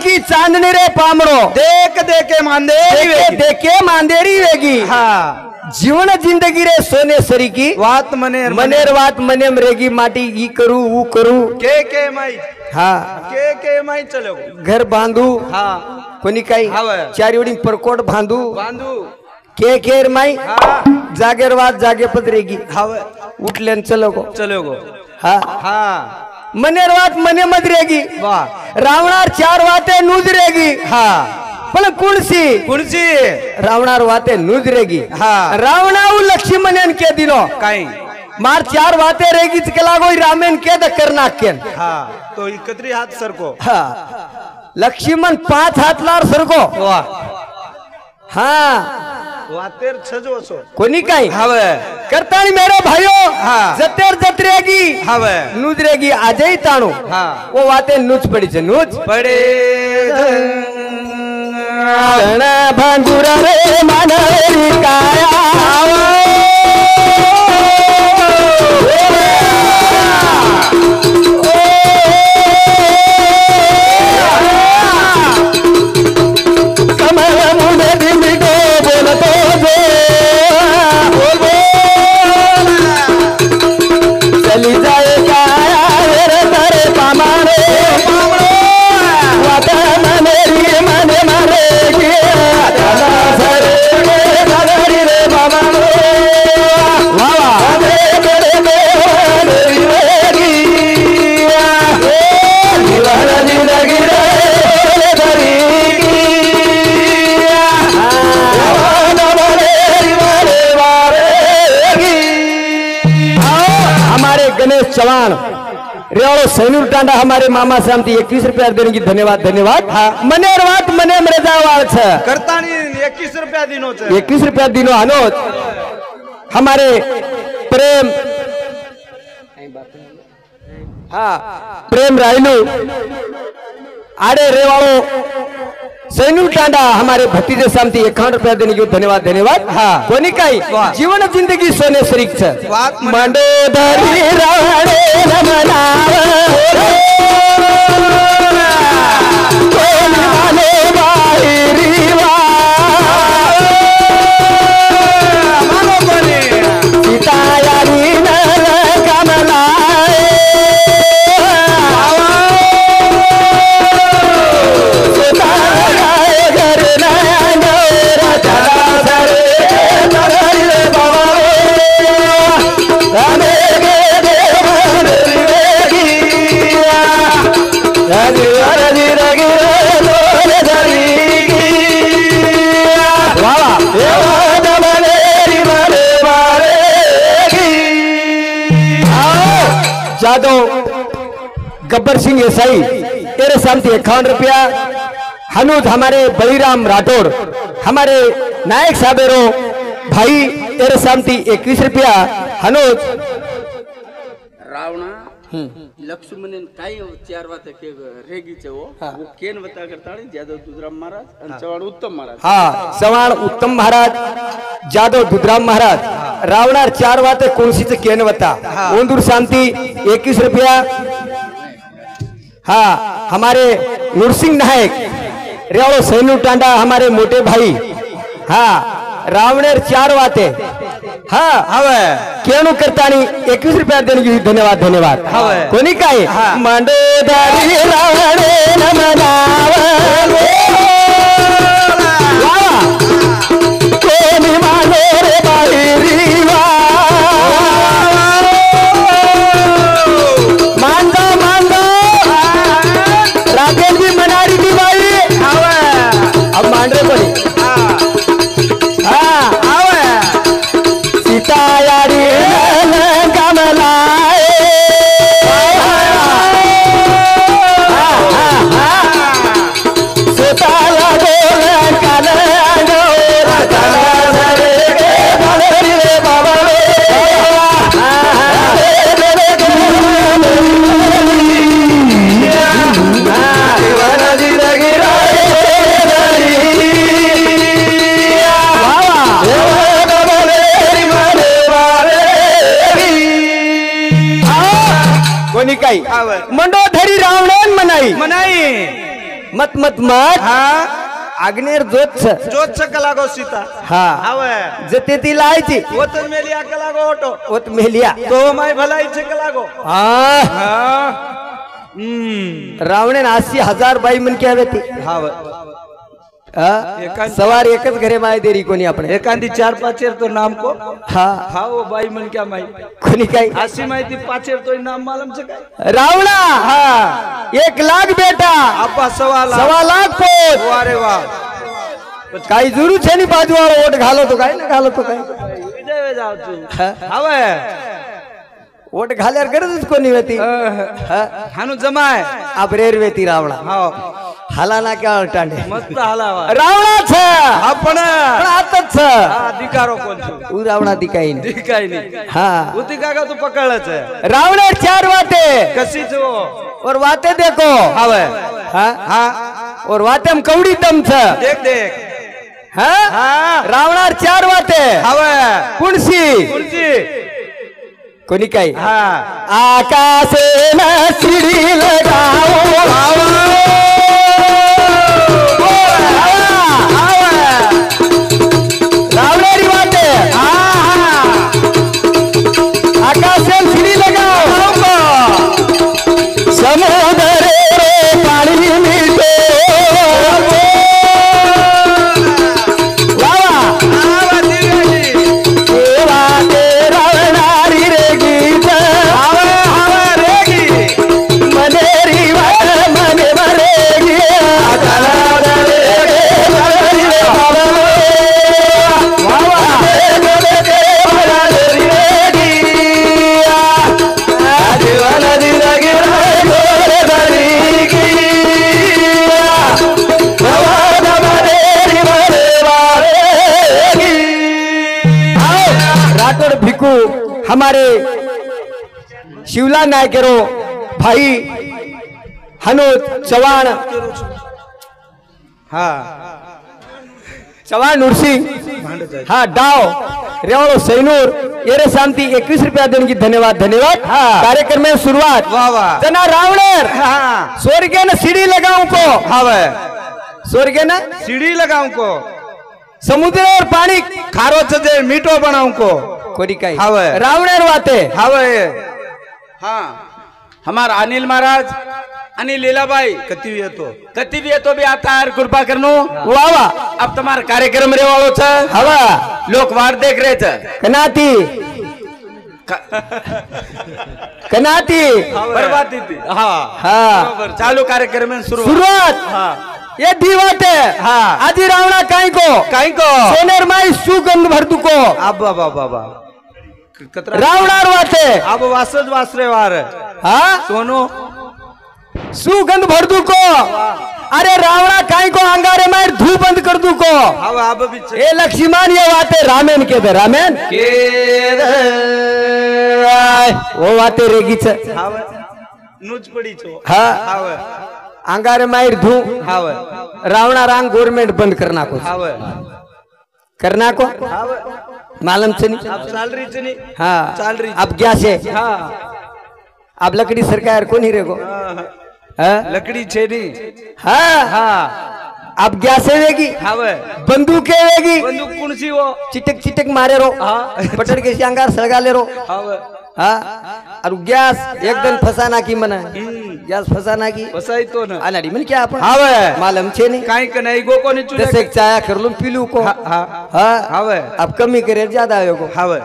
की चांदनी रे पामड़ो देख देखे मांदेरी देखे मांदेरी वेगी। हाँ जीवन जिंदगी रे सोने सरी की वात मनेर मनेर वात मनेम रेगी माटी ई करू वो करू के माई हाँ के माई चलो घर बांधू हाँ कोणी काही चार एवढी परकोट बांधू बांधू के माई हाँ जागेर वात जागे पद रेगी हवे उठल्यान चलो गो हाँ हाँ मनेर वात मने मत रेगी वाह रावणार चार वाते नूज रेगी हाँ पण कुणसी रावणार वाते नूज रेगी हाँ रावणाऊ लक्ष्मणन के दिनो काई मार चार वाते रेगी चला गो रामेन के द करना केन हाँ तो इकतरी हाथ सर को हाँ लक्ष्मण 5 हाथ लार सर को वाह हाँ वातेर छजो सो कोणी काही हवे करतानी मेरे भाइयों हाँ जतेर जत्रेगी हवे नूज रेगी आजही ताणू हाँ वो वाते नूज पड़ी छे नूज पड़े भांगुरा रे मानवेरी काया कमल मुंडे दिमिटो बोलतो जो चली जाए काया रे तारे पामारे वाता मनेरी मने मारे गणेश चौहान रेवाड़ो सैनूर टांडा हमारे मामा से हमती 21 रुपया देने की धन्यवाद धन्यवाद। हाँ मनेर वात मने मरेजावाल छे करतानी 21 रुपया दिनो छे 21 रुपया दिनो अनोज हमारे प्रेम हाँ प्रेम रायलू आड़े रेवाड़ो सैनू टांडा हमारे भतीजे सामती 51 रुपया देने की धन्यवाद धन्यवाद। हाँ कोणी काही जीवन जिंदगी सोने सरीक छे मंडोदरी रावणे रमनाव कोणी माने बाहेरी वा मानो कोणी सीता यारी नल कमलाए जादव गब्बर सिंह एसाई तेरे सामने 51 रुपया। हनुज हमारे बलिराम राठौड़ हमारे नायक साबेरो भाई तेरे सामने 21 रुपया। हनुज रावणा लक्ष्मण काय चार वात के रेगी छे वो केन वता करता जादव दुधराम महाराज और चवाण उत्तम महाराज। हाँ चवाण उत्तम महाराज जादव दुधराम महाराज रावणार चार वाते कोणसी चे केन वता ओंदूर शांति 21 रुपया। हाँ हमारे नूरसिंह नायक रेवाड़ो सैनू टांडा हमारे मोटे भाई। हाँ रावणेर चार वाते हाँ हवे केनु करतानी 21 रुपया देने की धन्यवाद धन्यवाद। हवे कोणी काही मंडोदरी रावणे नमनाव कोणी माने रे बाहेरी वा मांदा मांदा राकेश भी मनारी की बाई हवे अब मांडरे कोणी सीता यारी कमलाए सीता कोणी काही मंडोदरी रावणन मनाई मनाई मत मत मत हा आग्नेर जोत जोत कलागो सीता हा हवे जते ती लायची वतन मेलिया कलागो ओटो ओत मेलिया तो माय भलाई छे कलागो हा रावणे 80,000 बाई मन के आवे ती हवे सवार एकच घरे माय देरी कोणी आपण एकांदी 4-5 तो नाम को हा हा वो बाई मन क्या माई कोणी काय आसी माहिती 5 तो नाम मालूम छे काय रावणा हा 1 लाख बेटा आपा सवा लाख पोत अरे वाह काही जुरू छे नी बाजूवाळो ओट घालो तो काय ना घालो तो काय विजय जाव तू हा? हवे ओट घाल्यावर गरजच कोणी होती हानु जमाय आप रेरवेती रावणा हाव हाला ना क्या टांडे मस्त हलावा रावणाच आपण आताच अधिकारो कोण उ रावणा दिकाई नाही दिखाई नाही हा उती काका तू पकड़लच है रावणे 4 वाटे कसी जो और वाते देखो हवे हाँ हाँ और वाते हम कौड़ी दम छ देख देख हाँ हाँ रावणार 4 वाटे हवे कुणसी कुर्सी कोणी काय हाँ आकाशे न सीढ़ी लगाओ रावणेरी वाटे आकाशे सीढ़ी लगाओ समुद्र रे पानी मीठे हमारे शिवला नायकेरो भाई हनोत चव्हाण हाँ चव्हाण नुरसिंह हाँ डाव रेवाड़ो सैनूर येरे शांति 21 रुपया देने की धन्यवाद धन्यवाद हाँ कार्यक्रम में शुरुआत वाह वाह जना रावणेर हाँ स्वर्गे न सीढ़ी लगाऊं को हवे स्वर्गे न सीढ़ी लगाऊं को समुद्र और पानी खारो छे मीठो बनाऊं को कोडी काय हवे रावणेर वाते हवे हाँ हमारा अनिल महाराज अनिल लीलाबाई कति भी है तो भी आता है कृपा करनो वाह वाह अब तुम्हारा कार्यक्रम रे वालो छ हवा लोग वार देख रहे थे कनाती कनाती बर्बादी थी हाँ हाँ बरोबर चालू कार्यक्रम में शुरुआत हाँ ये दीवाटे हाँ आजी रावणा काई को सोनेर माई सुगंध भरतु को अब बाबा कतरा रावणार वाटे अब वासज वासरे वार हाँ सोनो सुगंध भरतु को अरे रावणा काई को अंगारे मार धू बंद कर दू को अब भी ए लक्ष्मण ये वाटे रामेन के दे रामेन वो वाटे रेगी छ नुज पड़ी छो हाँ हावे अंगारे मार धू हावे रावणा रांग गवर्नमेंट बंद करना को हावे करना को हावे मालूम से नहीं अब सैलरी चनी हाँ सैलरी अब क्या से हाँ अब लकड़ी सरकार को नहीं रेगो हाँ लकड़ी छे नहीं हाँ हाँ अब क्या से वेगी हावे बंदूकें वेगी बंदूक कौन सी वो चिटक चिटक मारे रो हाँ पटड़ के अंगार सलगा ले रो हावे हाँ और गैस एकदम फसाना की मना गैस फसाना की वसाई तो ना अनाड़ी मन क्या अपन हावे मालूम छे नहीं काई कनाई गो को नहीं चुने जैसे एक चाय कर लूं पी लूं को हाँ हाँ हावे अब कमी करे ज्यादा आयो को हावे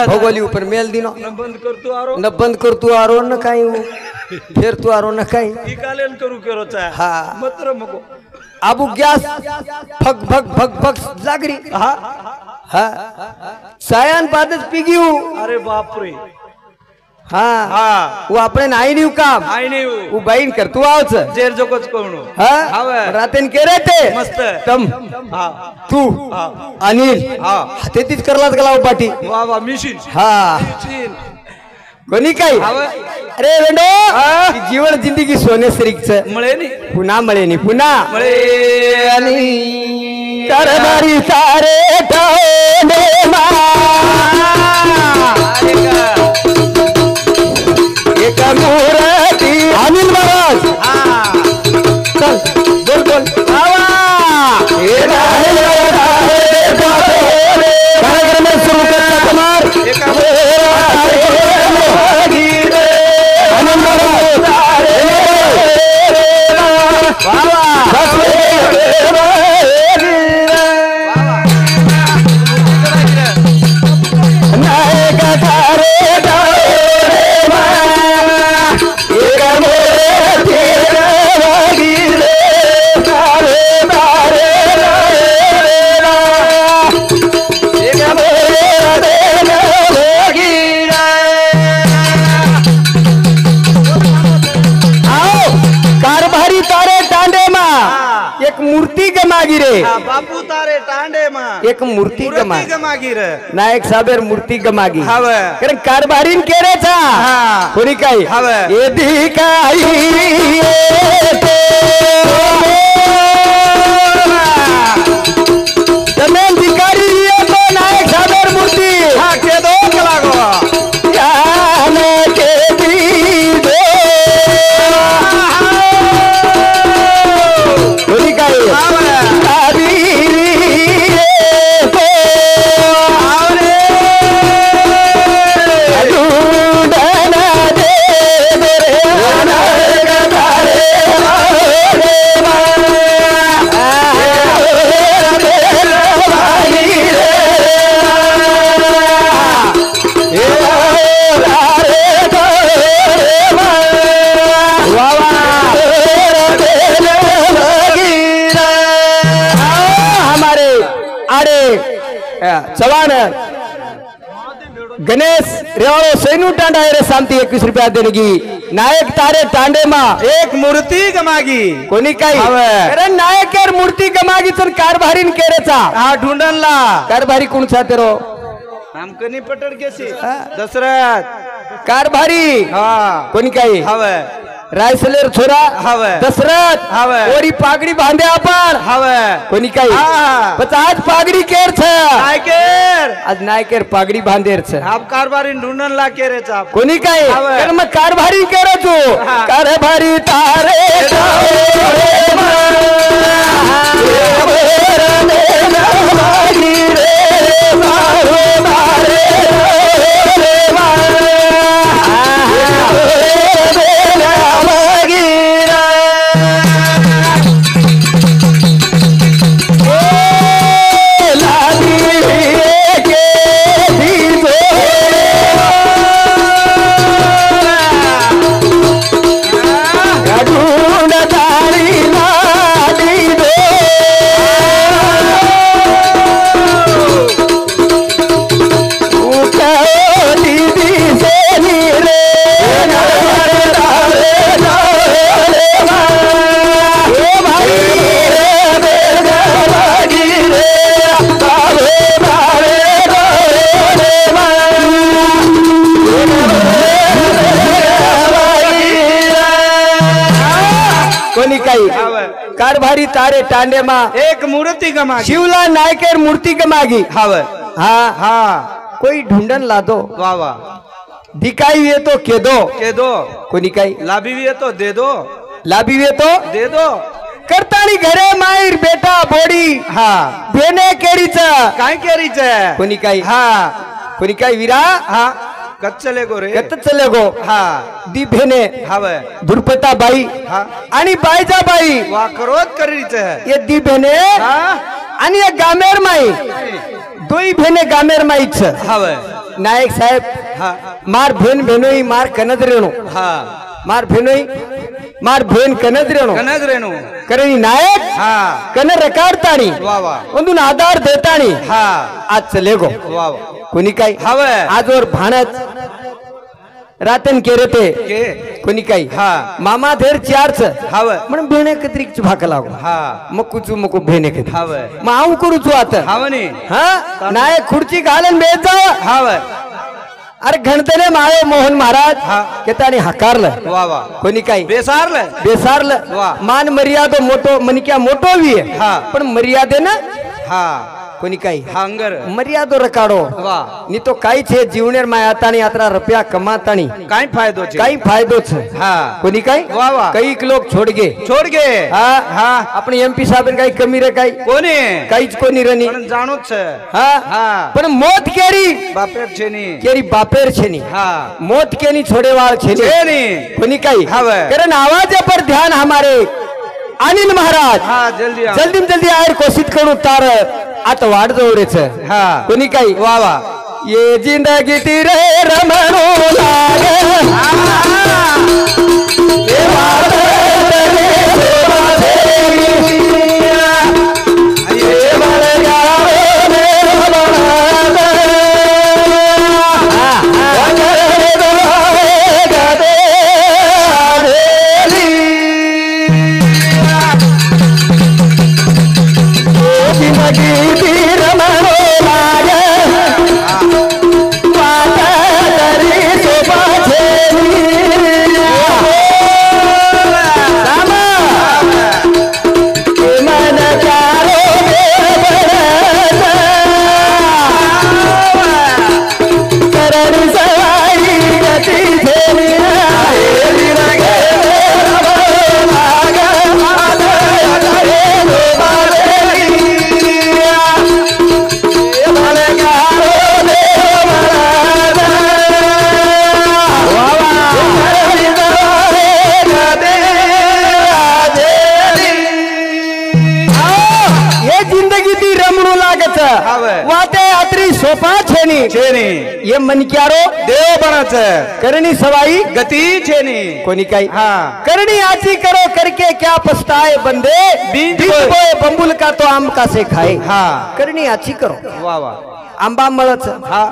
भोगोली ऊपर मेल दिनो न बंद कर तू आरो न बंद कर तू आरो न काई वो फिर तू आरो न काई निकालेन करू करो चाहे हाँ मत मको अब गैस भग भग भग भग लागरी हाँ हाँ सायन पादच पीगी अरे बाप रे हाँ हाँ वो अपने नाई नहीं काम आई नहीं वो बाईन कर तू आओ जेर जो कुछ कहणो हाँ हावे रातेन के रहते मस्त तम हाँ तू हाँ अनिल हाँ हातेतीच करलाच गला पाठी वाह वाह मिशीन हाँ मिशीन कोणी काय हावे अरे वेंडो ही जीवन जिंदगी सोने सरीच मळे नी पुन्हा मळे नी पुन्हा मळे आणि करणारी सारे ठेवणे मा एक मूर्ती अनिल महाराज गमागी रे बापू तारे टांडे मा एक मूर्ती मूर्ती गमागी रे नायक साहेब मूर्ती गमागी हवे कारण कारभारीन केरेचा हा कोणी काय हवे येदी काही जमेन भिकारी येतो नायक साहेब मूर्ती हा के दो लागो याने के दीदो कोणी काय चव्हाण गणेश रेवाड़ो सैनू टांडा रे शांति 21 रुपया देने की नायक तारे टांडे मा एक मूर्ती गमागी कोणी काय कारण नायकेर मूर्ती गमागी तर कारभारीन केरेचा हा ढूंढनला कारभारी कोणचा तेरो नामकनी पटड केसी दशरथ कारभारी हा कोणी काय हवे रायसलेर छोरा हवे दशरथ हवे ओरी पागडी बांधे आपण हवे कोणी काय हा. पण आज पागडी केर छ नायकेर आज नायकेर पागडी बांधेर छ आप कारभारी ढूंढन ला केरे चाप कोणी काय हवे. कारण मग कारभारी केरो तू हा. कारभारी तारे कारभारी तारे टांडे मा एक मूर्ती गमागी शिवला नायकेर मूर्ती गमागी हवे हा हा कोई ढूंढन ला दो वाह वाह दिखाई हुए तो के दो कोणी काय लाभी भी है तो दे दो लाभी हुए तो दे दो करतानी घरे माईर बेटा बोडी हा बेने केरीच काय केरीच कोणी काय हा कोणी काय विरा हा कच्चले गो रे कत चले गो हा दी भेने हवे दुर्पता बाई हा आणि बायजा बाई वा करोत करीच ये दी भेने हा आणि ये गामेर माई दोई भेने गामेर माईच हवे नायक साहेब हा मार भेन भेनोई मार कनद रेणू हा मार भेनोई मार भेन कनद रेणू कनज रेणू करणी नायक हा कन रकाडतानी वा वा ಒಂದೂन आधार देतानी हा आज चले गो वा वा कोणी काय हवे आजवर भाणत रातन केरते के कोणी काय हा मामा धेर चारच हवे म्हणून भेणे कत्रिकच भाक लागो हा मग कुचू मको भेणे कत्री हवे मग आऊ करूचू आता हवनी हा नायक खुर्ची घालन बेत जाव हवे अरे घणतने मायो मोहन महाराज हा केतानी हकारलं वा वा कोणी काय बेसारले बेसारलं वा. मान मर्यादो मोठो मनिक्या मोठो वी हा. पण मर्यादेनं हा कोणी काय हांगर मर्यादो रकाडो वा ની તો કાઈ છે જીવનેર માં આતાની આતરા રૂપિયા કમાતાની काय फायदो छे કાઈ ફાયદો છે हा કોની કાઈ वाह वाह કઈક લોક છોડ ગે छोड़ गे હા हा આપણે એમપી સાહેબ કાઈ કમી રે કાઈ कोणी કાઈ જ કોની રની पण जाणूच छे હા हा પણ મોત કેરી बापेर छे नी કેરી બાપેર છે ની हा મોત કેની છોડેવાળ છે ની छे नी કોની કાઈ હવે. कारण आवाज पर ध्यान हमारे अनिल महाराज हा जल्दी आ जल्दी जल्दी आयर कोशिश करू तार आता वाट जोडेच हा कोणी काही वा वा ये जिंदगी तिरे रमणो लागे ये वाट तरे सेवा देवी ये मन गावे ने भवनाद वंगरे दोहे गदे आरेली छेनी ये मन क्यारो देव बनाच करणी सवाई गती छेनी कोणी काही हाँ करणी आची करो करके क्या पछताए बंदे बीज बीज बोए। बोए बंबुल का तो आम का से खाए हाँ करणी आची करो वाह वाह आंबा मळच हा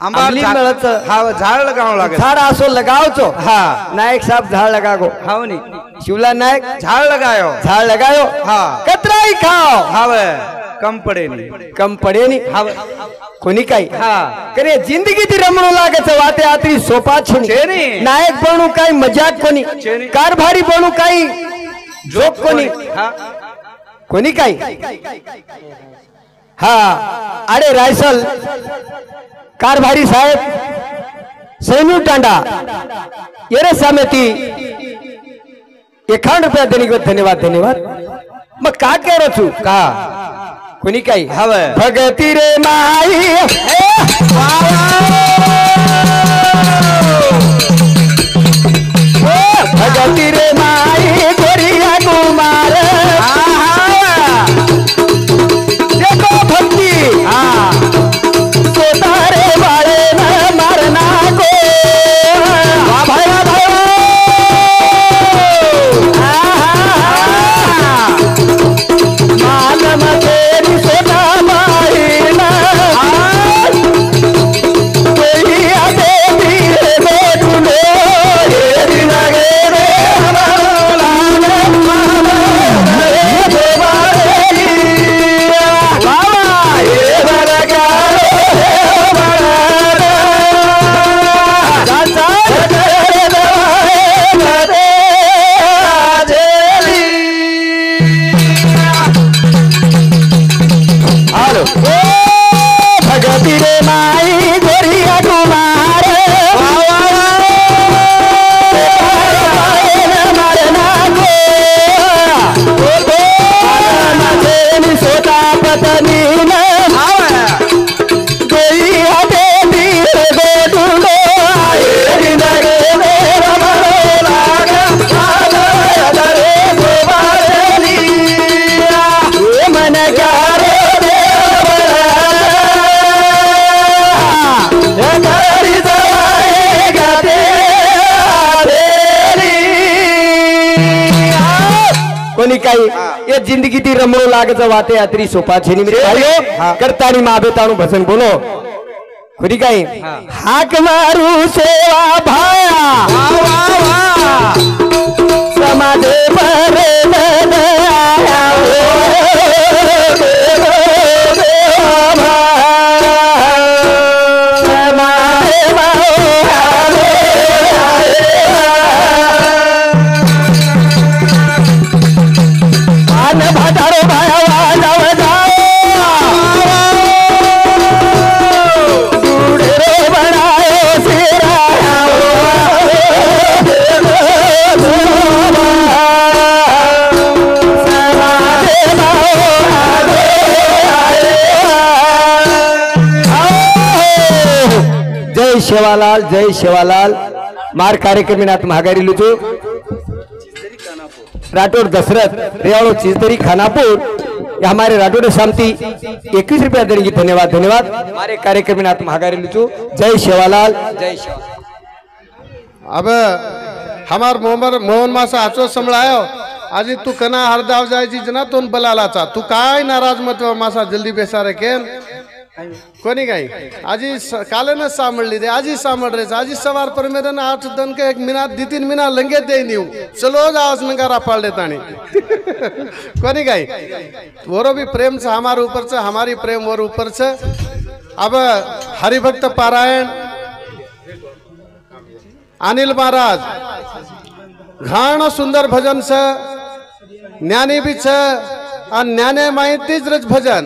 आंबा आंबली मिळत. हा झाड लगाव लागे झाड असो लगावचो हाँ नायक साहब झाड लगागो हाव नी शिवला नायक झाड लगायो झाड लगायो हाँ कतराई खाओ हाव कम पडे नी कम पडे नी हाव कोणी काही हाँ करे जिंदगी ती रमणू लागेच वाते आतरी सोपा छेनी. छेनी नायक बनू काही मजाक कोणी छेनी. कारभारी बनू काही जोक कोणी हाँ कोणी काही हा अरे रायसल कारभारी साहेब सैनू टांडा येरे समिति 51 रुपया देने को धन्यवाद धन्यवाद मग का कह रहा छू का कोणी काही हवे भगती रे माई भगती रे माई गोरिया कुमार देखो भक्ति सोतारे वाले न मारना को वाह भाई वाह भाई मालम तेरी सोता माई न कोई आते धीरे गोटुलो ये दिन गे रे हमारा भगती रे माई गोरिया कुमार सोता पत्नी मन कोणी काही ये जिंदगी ती रमणू लागच वाते अतरी सोपा छेनी मेरे भाइयों करतानी माबेताणू भजन बोलो कोणी काही हाक मारू सेवा भाया समाधे पर मन आया भटारो भाया जाओ दूढ़े बनाए सिरा जय शेवालाल मार कार्यक्रमीनाथ महागारी लुचो राठौड़ दशरथ रेवाड़ो चीजदरी खानापुर ये हमारे राठौड़ शांति 21 रुपया देंगे धन्यवाद धन्यवाद हमारे कार्यक्रमीनाथ महागारी लुचो जय शेवालाल जय शेवा अब हमार मोहन मासा आचो संभळायो आजी तू कना हरदाव जायची जना तोन बलालाचा तू काय नाराज मत मासा जल्दी बेसारे केन कोणी काही आजी काले न सामळली दे आजी सामळ रे आजी सवार पर मेरे ना 8 दिन के 1 मिनट 2-3 मिनट लंगे दे नीव चलो जाओ नंगारा पाल देतानी कोणी काही वरो भी प्रेम से हमारे ऊपर से हमारी प्रेम और ऊपर से अब हरिभक्त पारायण अनिल महाराज घाण सुंदर भजन से ज्ञानी भी छे और ज्ञाने माहितीच भजन